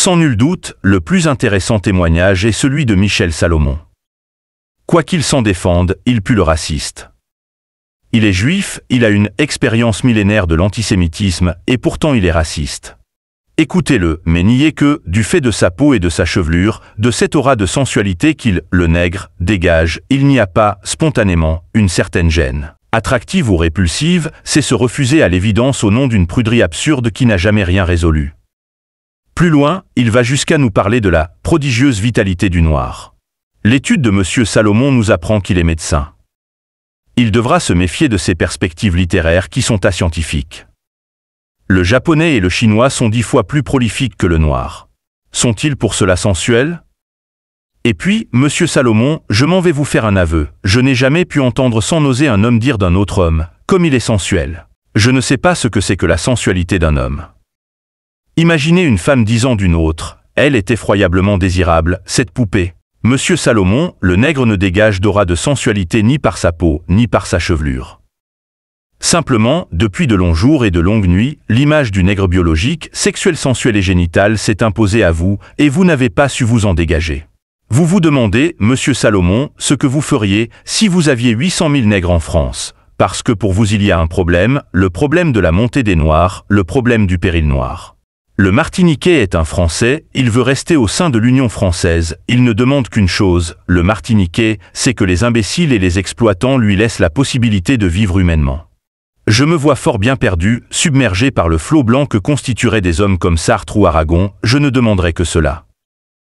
Sans nul doute, le plus intéressant témoignage est celui de Michel Salomon. Quoi qu'il s'en défende, il pue le raciste. Il est juif, il a une expérience millénaire de l'antisémitisme, et pourtant il est raciste. Écoutez-le, mais niez que, du fait de sa peau et de sa chevelure, de cette aura de sensualité qu'il, le nègre, dégage, il n'y a pas, spontanément, une certaine gêne. Attractive ou répulsive, c'est se refuser à l'évidence au nom d'une pruderie absurde qui n'a jamais rien résolu. Plus loin, il va jusqu'à nous parler de la prodigieuse vitalité du noir. L'étude de M. Salomon nous apprend qu'il est médecin. Il devra se méfier de ses perspectives littéraires qui sont ascientifiques. Le japonais et le chinois sont 10 fois plus prolifiques que le noir. Sont-ils pour cela sensuels? Et puis, Monsieur Salomon, je m'en vais vous faire un aveu. Je n'ai jamais pu entendre sans nausée un homme dire d'un autre homme, comme il est sensuel. Je ne sais pas ce que c'est que la sensualité d'un homme. Imaginez une femme disant d'une autre, elle est effroyablement désirable, cette poupée. Monsieur Salomon, le nègre ne dégage d'aura de sensualité ni par sa peau, ni par sa chevelure. Simplement, depuis de longs jours et de longues nuits, l'image du nègre biologique, sexuel, sensuel et génital s'est imposée à vous, et vous n'avez pas su vous en dégager. Vous vous demandez, Monsieur Salomon, ce que vous feriez si vous aviez 800 000 nègres en France, parce que pour vous il y a un problème, le problème de la montée des Noirs, le problème du péril noir. Le Martiniquais est un Français, il veut rester au sein de l'Union française, il ne demande qu'une chose, le Martiniquais, c'est que les imbéciles et les exploitants lui laissent la possibilité de vivre humainement. Je me vois fort bien perdu, submergé par le flot blanc que constitueraient des hommes comme Sartre ou Aragon, je ne demanderai que cela.